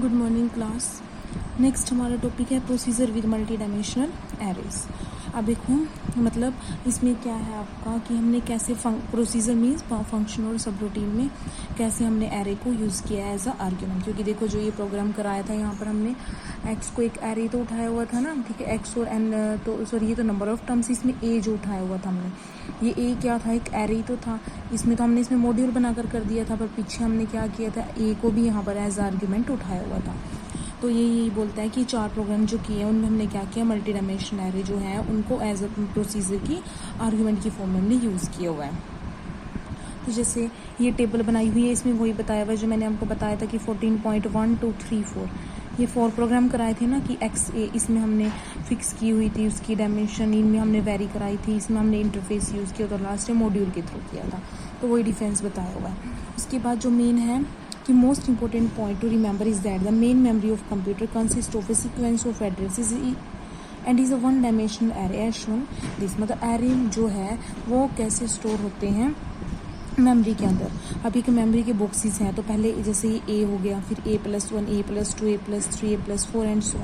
Good morning class. Next हमारा topic है procedure with multi dimensional arrays. अब देखो मतलब इसमें क्या है आपका कि हमने कैसे प्रोसीजर मीन्स फंक्शन और सब रूटीन में कैसे हमने एरे को यूज़ किया है एज अ आर्ग्यूमेंट। क्योंकि देखो जो ये प्रोग्राम कराया था यहाँ पर हमने एक्स को एक एरे तो उठाया हुआ था ना, ठीक है, एक्स और एन तो सॉरी ये तो नंबर ऑफ टर्म्स, इसमें ए जो उठाया हुआ था हमने, ये ए क्या था, एक एरे ही तो था। इसमें तो हमने इसमें मॉड्यूल बनाकर कर दिया था, पर पीछे हमने क्या किया था, ए को भी यहाँ पर एज आर्ग्यूमेंट उठाया हुआ था। तो ये यही बोलता है कि चार प्रोग्राम जो किए हैं उनमें हमने क्या किया, मल्टी डायमेंशनल एरे जो है उनको एज अ प्रोसीजर की आर्ग्यूमेंट की फॉर्म में हमने यूज़ किया हुआ है। तो जैसे ये टेबल बनाई हुई है, इसमें वही बताया हुआ है जो मैंने आपको बताया था कि 14.1234 ये 4 प्रोग्राम कराए थे ना कि एक्स ए इसमें हमने फिक्स की हुई थी, उसकी डायमेंशन इनमें हमने वेरी कराई थी, इसमें हमने इंटरफेस यूज़ किया तो लास्ट में मॉड्यूल के थ्रू किया था। तो वही डिफरेंस बताया हुआ है। उसके बाद जो मेन है कि most important point to remember is that the main memory of computer consist of a sequence of addresses and is a one dimensional array as shown this. मतलब एरे जो है वो कैसे स्टोर होते हैं मेमोरी के अंदर। अभी के मेमोरी के बॉक्सेस हैं, तो पहले जैसे ये ए हो गया, फिर A+1 A+2 A+3 A+4 and so,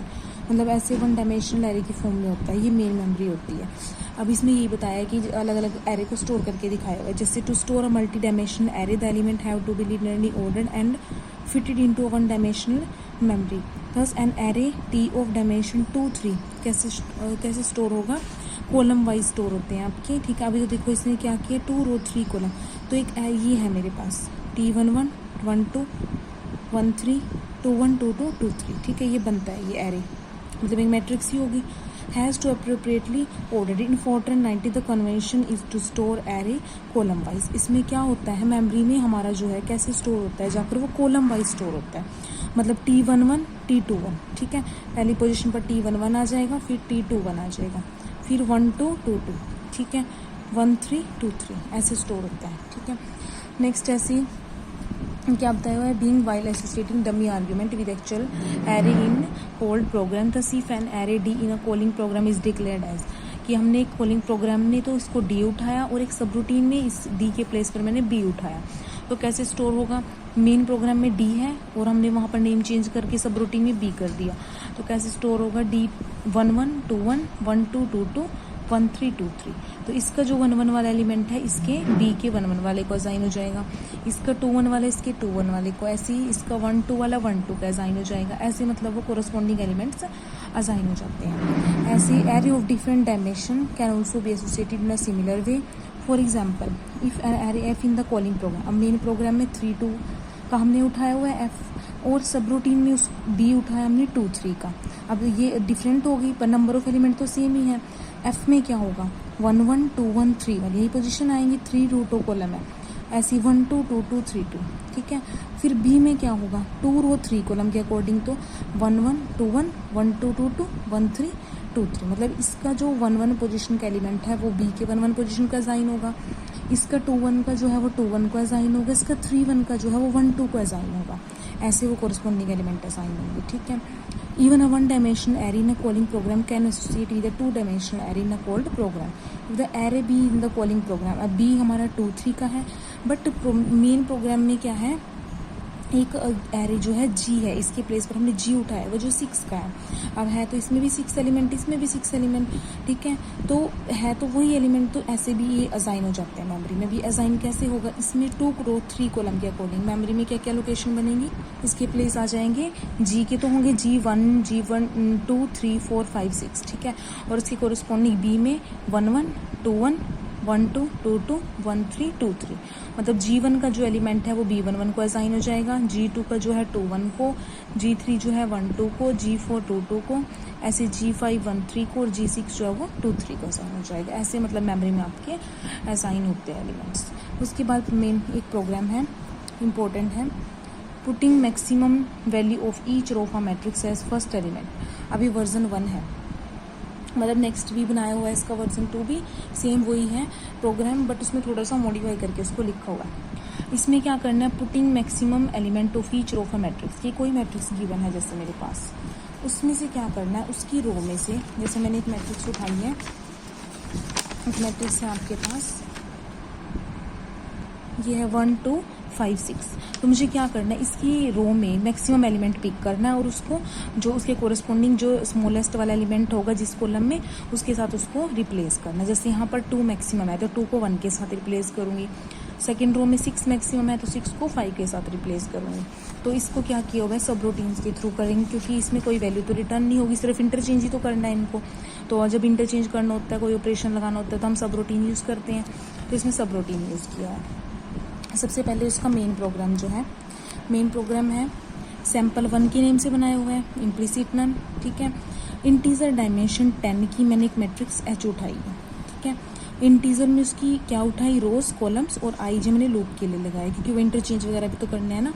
मतलब ऐसे वन डायमेंशनल एरे की फॉर्म में होता है, ये मेन मेमोरी होती है। अब इसमें यही बताया कि अलग अलग एरे को स्टोर करके दिखाया हुआ है। जैसे to store a multi dimensional array the element have to be linearly ordered and fitted into one dimensional memory. Thus an array T of dimension 2 3 कैसे स्टोर होगा, कॉलम वाइज स्टोर होते हैं आपके, ठीक है। अभी तो देखो इसने क्या किया, 2 रो 3 कॉलम। तो एक ये है मेरे पास T11 12 13 21 22 23, ठीक है, ये बनता है ये एरे, मतलब एक मैट्रिक्स ही होगी। Has to appropriately ordered in 490 the convention is to store array column wise. इसमें क्या होता है, मेमोरी में हमारा जो है कैसे स्टोर होता है, जाकर वो कॉलम वाइज स्टोर होता है। मतलब T11 T21, ठीक है, पहली पोजीशन पर T11 आ जाएगा, फिर T21 आ जाएगा, फिर 1 2 2 2, ठीक है, 1 3 2 3 ऐसे स्टोर होता है, ठीक है। नेक्स्ट ऐसे क्या बताया हुआ है, being while associating dummy argument with actual array in called program the C fan array D in a calling program is declared as, कि हमने एक कॉलिंग प्रोग्राम ने तो इसको डी उठाया और एक सब रूटीन में इस डी के प्लेस पर मैंने बी उठाया। तो कैसे स्टोर होगा, मेन प्रोग्राम में डी है और हमने वहाँ पर नेम चेंज करके सब रूटीन में बी कर दिया, तो कैसे स्टोर होगा, D11 21 12 22 13 23। तो इसका जो 11 वाला एलिमेंट है इसके बी के 11 वाले को असाइन हो जाएगा, इसका 21 वाला इसके 21 वाले को, ऐसे ही इसका 12 वाला 12 का असाइन हो जाएगा, ऐसे मतलब वो कोरस्पॉन्डिंग एलिमेंट्स असाइन हो जाते हैं। ऐसे array of different dimension can also be associated in a similar way. For example if array F in the calling programme, अब मेन प्रोग्राम में 3 2 का हमने उठाया हुआ है एफ, और सब रूटीन में उस बी उठाया हमने 2 3 का। अब ये डिफरेंट होगी पर नंबर ऑफ एलिमेंट तो सेम ही है। एफ में क्या होगा, 1 1 2 1 3 वाली यही पोजीशन आएंगी, 3 रो कॉलम है, ऐसी 1 2 2 2 3 2, ठीक है। फिर बी में क्या होगा, 2 रो 3 कॉलम के अकॉर्डिंग, तो 1 1 2 1 1 2 2 2 1 3 2 3, मतलब इसका जो 1 1 पोजीशन का एलिमेंट है वो बी के 1 1 पोजीशन का असाइन होगा, इसका 2 1 का जो है वो 2 1 को असाइन होगा, इसका 3 1 का जो है वो 1 2 को असाइन होगा, ऐसे वो कोरस्पॉन्डिंग एलिमेंट असाइन होंगे, ठीक है। Even a one-dimensional array in a calling program can associate with a two-dimensional array in a called program. If the array B in the calling program, अब B हमारा 2 3 का है, बट मेन प्रोग्राम में क्या है, एक एरे जो है G है, इसके प्लेस पर हमने G उठाया वो जो 6 का है। अब है तो इसमें भी 6 एलिमेंट, इसमें भी 6 एलिमेंट, ठीक है, तो है तो वही एलिमेंट, तो ऐसे भी ये असाइन हो जाते हैं। मेमोरी में भी असाइन कैसे होगा, इसमें 2 रो 3 कॉलम के अकॉर्डिंग मेमोरी में क्या क्या लोकेशन बनेगी, इसके प्लेस आ जाएंगे G के, तो होंगे G1 G1 2 3 4 5 6, ठीक है, और इसके कोरस्पॉन्डिंग B में 1 1 2 1 1 2 2 2 1 3 2 3, मतलब G1 का जो एलिमेंट है वो B11 को असाइन हो जाएगा, G2 का जो है 2 1 को, G3 जो है 1 2 को, G4 2 2 को, ऐसे G5 1 3 को, और G6 जो है वो 2 3 को असाइन हो जाएगा। ऐसे मतलब मेमोरी में आपके असाइन होते हैं एलिमेंट्स। उसके बाद मेन एक प्रोग्राम है, इम्पोर्टेंट है, putting maximum value of each row of a matrix as first element. अभी वर्जन 1 है, मतलब नेक्स्ट भी बनाया हुआ है इसका, वर्जन 2 भी सेम वही है प्रोग्राम, बट उसमें थोड़ा सा मॉडिफाई करके उसको लिखा हुआ है। इसमें क्या करना है, putting maximum element of each row of a matrix, ये कोई मैट्रिक्स गिवन है जैसे मेरे पास, उसमें से क्या करना है, उसकी रो में से, जैसे मैंने एक मैट्रिक्स उठाई है, एक मैट्रिक्स है आपके पास, ये है 1 2 5 6। तो मुझे क्या करना है, इसकी रो में मैक्सिमम एलिमेंट पिक करना है और उसको जो उसके कोरस्पॉन्डिंग जो स्मॉलेस्ट वाला एलिमेंट होगा जिस कॉलम में, उसके साथ उसको रिप्लेस करना। जैसे यहाँ पर 2 मैक्सिमम है तो 2 को 1 के साथ रिप्लेस करूँगी। सेकेंड रो में 6 मैक्सिमम है तो 6 को 5 के साथ रिप्लेस करूँगी। तो इसको क्या किया हुआ है, सब रूटीन्स के थ्रू करेंगे, क्योंकि इसमें कोई वैल्यू तो रिटर्न नहीं होगी, सिर्फ इंटरचेंज ही तो करना है इनको। तो जब इंटरचेंज करना होता है, कोई ऑपरेशन लगाना होता है, तो हम सब रूटीन यूज़ करते हैं। तो इसमें सब रूटीन यूज़ किया है। सबसे पहले उसका मेन प्रोग्राम जो है, मेन प्रोग्राम है सैम्पल 1 के नेम से बनाया हुआ है, इम्प्लिसिट नन। ठीक है, इंटीजर डायमेंशन 10 की मैंने एक मैट्रिक्स एच उठाई है। ठीक है, इंटीजर में उसकी क्या उठाई, रोज कॉलम्स और आई जे मैंने लूप के लिए लगाया, क्योंकि वो इंटरचेंज वगैरह भी तो करना है ना।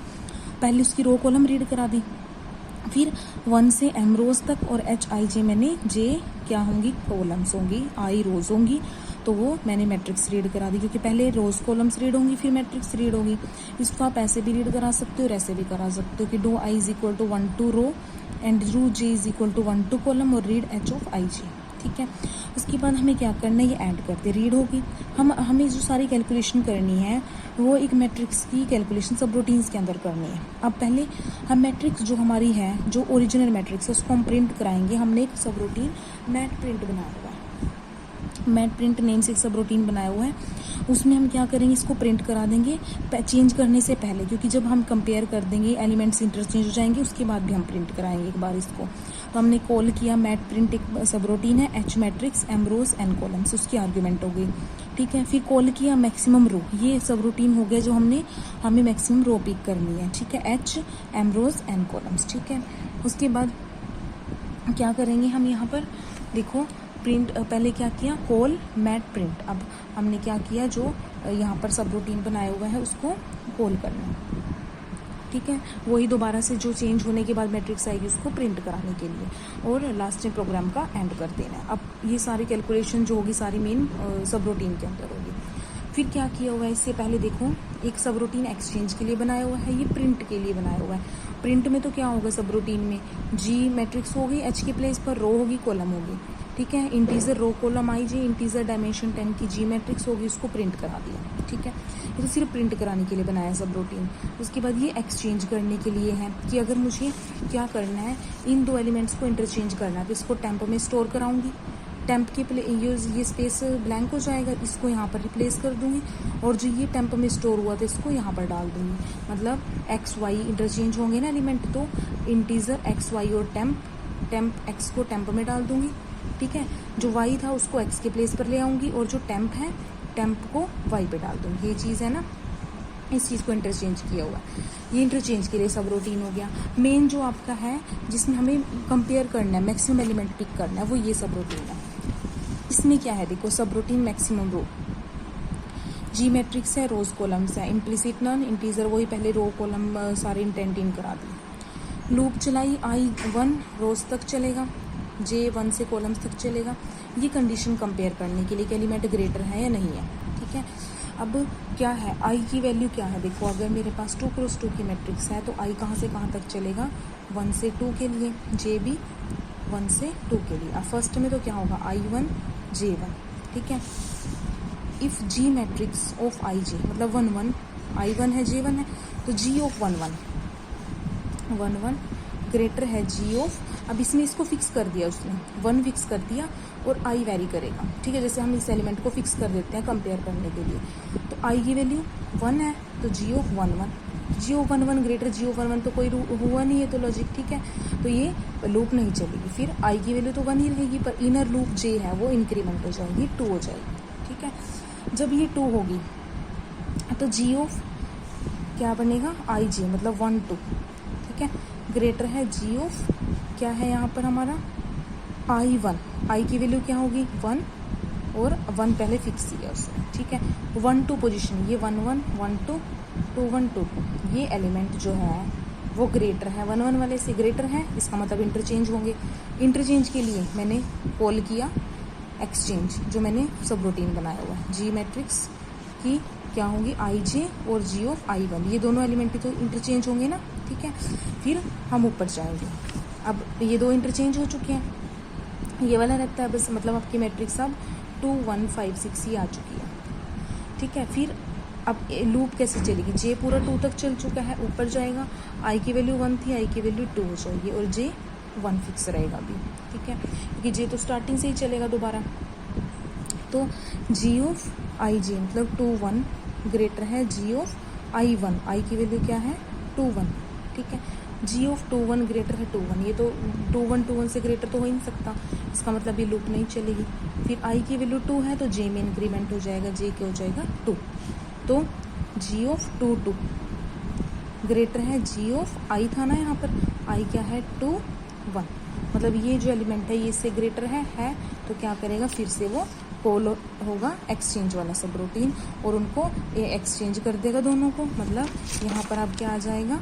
पहले उसकी रो कॉलम रीड करा दी, फिर 1 से m रोज तक और h i j मैंने जे क्या होंगी, कॉलम्स होंगी, आई रोज होंगी, तो वो मैंने मैट्रिक्स रीड करा दी, क्योंकि पहले रोज कॉलम्स रीड होंगी फिर मैट्रिक्स रीड होगी। इसको आप ऐसे भी रीड करा सकते हो और ऐसे भी करा सकते हो कि do I is equal to 1 to row and रू J is equal to 1 to column और read h of i j। ठीक है, उसके बाद हमें क्या करना है, ये ऐड करते रीड होगी। हमें जो सारी कैलकुलेशन करनी है वो एक मैट्रिक्स की कैलकुलेशन सब रूटीन्स के अंदर करनी है। अब पहले हम मैट्रिक्स जो हमारी है, जो ओरिजिनल मैट्रिक्स है, उसको हम प्रिंट कराएंगे। हमने एक सब रूटीन मैट प्रिंट बनाया हुआ है, मैट प्रिंट नेम से एक सब रूटीन बनाया हुआ है। उसमें हम क्या करेंगे, इसको प्रिंट करा देंगे चेंज करने से पहले, क्योंकि जब हम कंपेयर कर देंगे एलिमेंट्स इंटरचेंज हो जाएंगे, उसके बाद भी हम प्रिंट कराएंगे एक बार इसको। तो हमने कॉल किया मैट प्रिंट, एक सब रूटीन है H matrix M rows N columns, उसकी आर्ग्यूमेंट हो गई। ठीक है, फिर कॉल किया मैक्सिमम रो, ये सब रूटीन हो गया जो हमें मैक्सिमम रो पिक करनी है। ठीक है, H M rows N columns. ठीक है, उसके बाद क्या करेंगे हम, यहाँ पर देखो प्रिंट, पहले क्या किया, कॉल मैट प्रिंट। अब हमने क्या किया, जो यहाँ पर सब रूटीन बनाया हुआ है उसको कॉल करना है। ठीक है, वही दोबारा से जो चेंज होने के बाद मैट्रिक्स आएगी उसको प्रिंट कराने के लिए, और लास्ट में प्रोग्राम का एंड कर देना है। अब ये सारी कैलकुलेशन जो होगी सारी मेन सब रूटीन के अंदर होगी। फिर क्या किया हुआ है, इससे पहले देखो एक सब रूटीन एक्सचेंज के लिए बनाया हुआ है, ये प्रिंट के लिए बनाया हुआ है। प्रिंट में तो क्या होगा, सब रूटीन में जी मैट्रिक्स होगी, एच के प्लेस पर रो होगी, कॉलम होगी। ठीक है, integer row column I J, integer dimension 10 की जी मैट्रिक्स होगी, उसको प्रिंट करा दिया। ठीक है, ये तो सिर्फ प्रिंट कराने के लिए बनाया सब रूटीन। उसके बाद ये एक्सचेंज करने के लिए है कि अगर मुझे क्या करना है, इन दो एलिमेंट्स को इंटरचेंज करना है, तो इसको टेम्प में स्टोर कराऊंगी, टेम्प के ये स्पेस ब्लैंक हो जाएगा, इसको यहाँ पर रिप्लेस कर दूंगी, और जो ये टेम्प में स्टोर हुआ था इसको यहाँ पर डाल दूंगी। मतलब एक्स वाई इंटरचेंज होंगे ना एलिमेंट, तो इंटीजर एक्स वाई और टेम्प एक्स को टेम्प में डाल दूंगी। ठीक है, जो वाई था उसको एक्स के प्लेस पर ले आऊँगी, और जो टेम्प है टेम्प को वाई पे डाल दूँगी। ये चीज़ है ना, इस चीज़ को इंटरचेंज किया हुआ है। ये इंटरचेंज के लिए सब रूटीन हो गया। मेन जो आपका है जिसमें हमें कंपेयर करना है, मैक्सिमम एलिमेंट पिक करना है, वो ये सब रूटीन है। इसमें क्या है, देखो सब रूटीन मैक्सिमम रो, जी मैट्रिक्स है, रोज कॉलम्स है, इम्प्लिसिट नन, इंटीजर वही पहले रो कॉलम सारे इंटेंटिन करा दी। लूप चलाई, आई 1 रोज तक चलेगा, जे 1 से कॉलम्स तक चलेगा। ये कंडीशन कंपेयर करने के लिए कि एलिमेंट ग्रेटर है या नहीं है। ठीक है, अब क्या है, आई की वैल्यू क्या है, देखो अगर मेरे पास 2 क्रॉस 2 की मैट्रिक्स है तो आई कहाँ से कहाँ तक चलेगा, 1 से 2 के लिए, जे भी 1 से 2 के लिए। अब फर्स्ट में तो क्या होगा, I1 J1। ठीक है, इफ़ जी मैट्रिक्स ऑफ आई जे, मतलब 1 1 I1 है J1 है, तो जी ऑफ 1 1 ग्रेटर है जी ऑफ, अब इसमें इसको फिक्स कर दिया उसने, 1 फिक्स कर दिया और आई वेरी करेगा। ठीक है, जैसे हम इस एलिमेंट को फिक्स कर देते हैं कंपेयर करने के लिए, तो आई की वैल्यू 1 है, तो G of 1 1, G of 1 1 greater G of 1 1, तो कोई हुआ नहीं है तो लॉजिक। ठीक है, तो ये लूप नहीं चलेगी। फिर आई की वैल्यू तो 1 ही रहेगी, पर इनर लूप जे है वो इंक्रीमेंट हो जाएगी, 2 हो जाएगी। ठीक है, जब ये 2 होगी तो जी ऑफ क्या बनेगा, आई जे, मतलब 1 2। ठीक है, ग्रेटर है जी ऑफ क्या है यहाँ पर हमारा, I1, आई की वैल्यू क्या होगी 1, और 1 पहले फिक्स किया उसने। ठीक है, 1 2 पोजीशन, ये 1 1 1 2 2 1 2 2, ये एलिमेंट जो है वो ग्रेटर है, 1 1 वाले से ग्रेटर है, इसका मतलब इंटरचेंज होंगे। इंटरचेंज के लिए मैंने कॉल किया एक्सचेंज, जो मैंने सब रूटीन बनाया हुआ है, जी मैट्रिक्स की क्या होंगी, आई जे और जी ऑफ I1, ये दोनों एलिमेंट तो इंटरचेंज होंगे ना। ठीक है, फिर हम ऊपर जाएंगे, अब ये 2 इंटरचेंज हो चुके हैं, ये वाला रहता है बस, मतलब आपकी मैट्रिक्स अब 2 1 5 6 ये आ चुकी है। ठीक है, फिर अब लूप कैसे चलेगी, जे पूरा 2 तक चल चुका है, ऊपर जाएगा, आई की वैल्यू 1 थी, आई की वैल्यू 2 हो जाएगी और जे 1 फिक्स रहेगा अभी, ठीक है, क्योंकि जे तो स्टार्टिंग से ही चलेगा दोबारा। तो जी ऑफ आई जे मतलब 2 1 ग्रेटर है जी ऑफ आई 1, आई की वैल्यू क्या है 2 1, ठीक है, जी ऑफ 2 1 ग्रेटर है 2 1, ये तो 2 1 से ग्रेटर तो हो ही नहीं सकता, इसका मतलब ये लूप नहीं चलेगी। फिर आई की वैल्यू 2 है तो जे में इंक्रीमेंट हो जाएगा, जे क्या हो जाएगा 2, तो जी ऑफ 2 2 ग्रेटर है जी ऑफ आई था ना यहाँ पर, आई क्या है 2 1, मतलब ये जो एलिमेंट है ये इससे ग्रेटर है तो क्या करेगा फिर से वो कॉल होगा एक्सचेंज वाला सब रूटीन और उनको एक्सचेंज कर देगा दोनों को, मतलब यहाँ पर अब क्या आ जाएगा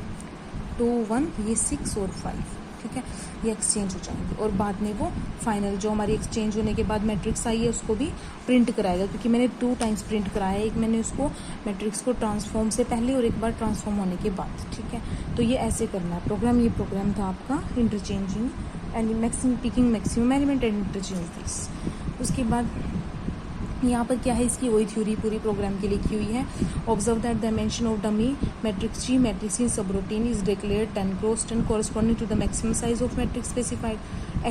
2 1, ये 6 और 5, ठीक है, ये एक्सचेंज हो जाएंगे और बाद में वो फाइनल जो हमारी एक्सचेंज होने के बाद मैट्रिक्स आई है उसको भी प्रिंट कराएगा, क्योंकि मैंने 2 टाइम्स प्रिंट कराया है, एक मैंने उसको मैट्रिक्स को ट्रांसफॉर्म से पहले और एक बार ट्रांसफॉर्म होने के बाद, ठीक है। तो ये ऐसे करना है प्रोग्राम, ये प्रोग्राम था आपका interchanging and maximum picking maximum element and interchange this. उसके बाद यहाँ पर क्या है, इसकी वही थ्योरी पूरी प्रोग्राम की लिखी हुई है। Observe that dimension of dummy matrix G matrix in subroutine is declared 10 cross 10 corresponding to the maximum size of matrix specified.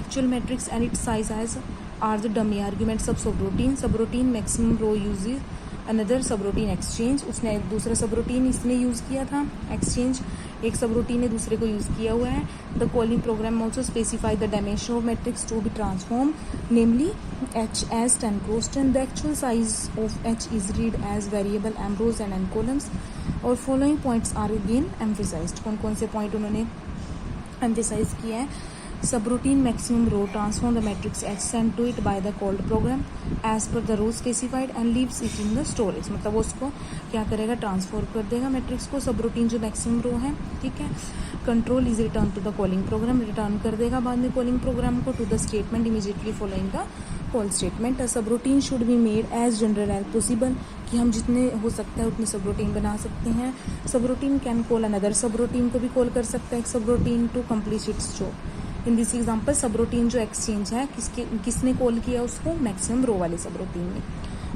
Actual matrix and its size as are the dummy arguments of subroutine maximum row uses another subroutine exchange, उसने दूसरा subroutine इसने use किया था exchange, एक subroutine ने दूसरे को use किया हुआ है। The calling program also specify the dimension of matrix to be transform namely h as 10 cross 10. The actual size of h is read as variable m rows and n columns. और following points are again emphasized, कौन कौन से point उन्होंने emphasise किया है। Subroutine maximum row transform the matrix H sent to it by the called program as per the row specified and leaves it in the storage, मतलब वो उसको क्या करेगा ट्रांसफर कर देगा मैट्रिक्स को, सबरूटीन जो मैक्सिमम रो है, ठीक है। Control is return to the calling program, return कर देगा बाद में कॉलिंग प्रोग्राम को to the statement immediately following the call statement. Subroutine should be made as general as possible, कि हम जितने हो सकता है उतने सबरूटीन बना सकते हैं। Subroutine can call another subroutine को भी कॉल कर सकता है एक subroutine to complete its job. In this example subroutine जो एक्सचेंज है किसने कॉल किया उसको, मैक्सिमम रो वाले सबरूटीन ने।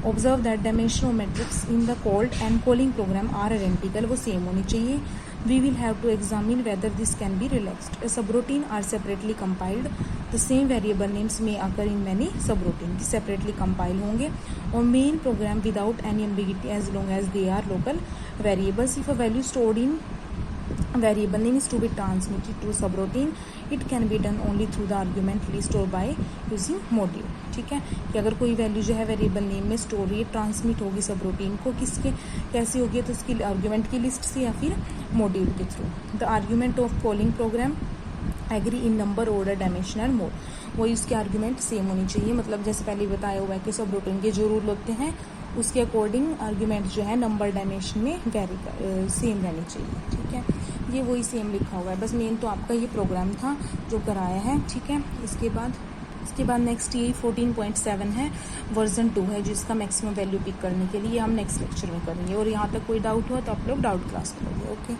Observe that dimension of matrix in the called and calling program are identical, वो सेम होनी चाहिए। We will have to examine whether this can be relaxed. A subroutine are separately compiled, the same variable names may occur in many subroutine, separately compile होंगे और main program without any ambiguity as long as they are local variables. If a value stored in variable name is to be transmitted to subroutine, it can be done only through the argument list or by using module, ठीक है, कि अगर कोई value जो है variable name में store हुई transmit होगी सबरूटीन को किसके कैसे होगी, तो उसकी आर्ग्यूमेंट की लिस्ट से या फिर मॉड्यूल के थ्रू। The argument of calling program agree in number order dimensional mode, वही उसके आर्ग्यूमेंट सेम होनी चाहिए, मतलब जैसे पहले बताया हुआ है कि सबरूटीन के जो रूल होते हैं उसके अकॉर्डिंग आर्ग्यूमेंट जो है नंबर डायमेंशन में वेरी सेम रहनी चाहिए, ठीक है। ये वही सेम लिखा हुआ है, बस मेन तो आपका ये प्रोग्राम था जो कराया है, ठीक है। इसके बाद नेक्स्ट ये 14.7 है, वर्जन 2 है जिसका मैक्सिमम वैल्यू पिक करने के लिए हम नेक्स्ट लेक्चर में करेंगे। और यहाँ तक कोई डाउट हुआ तो आप लोग डाउट क्लास करोगे, ओके।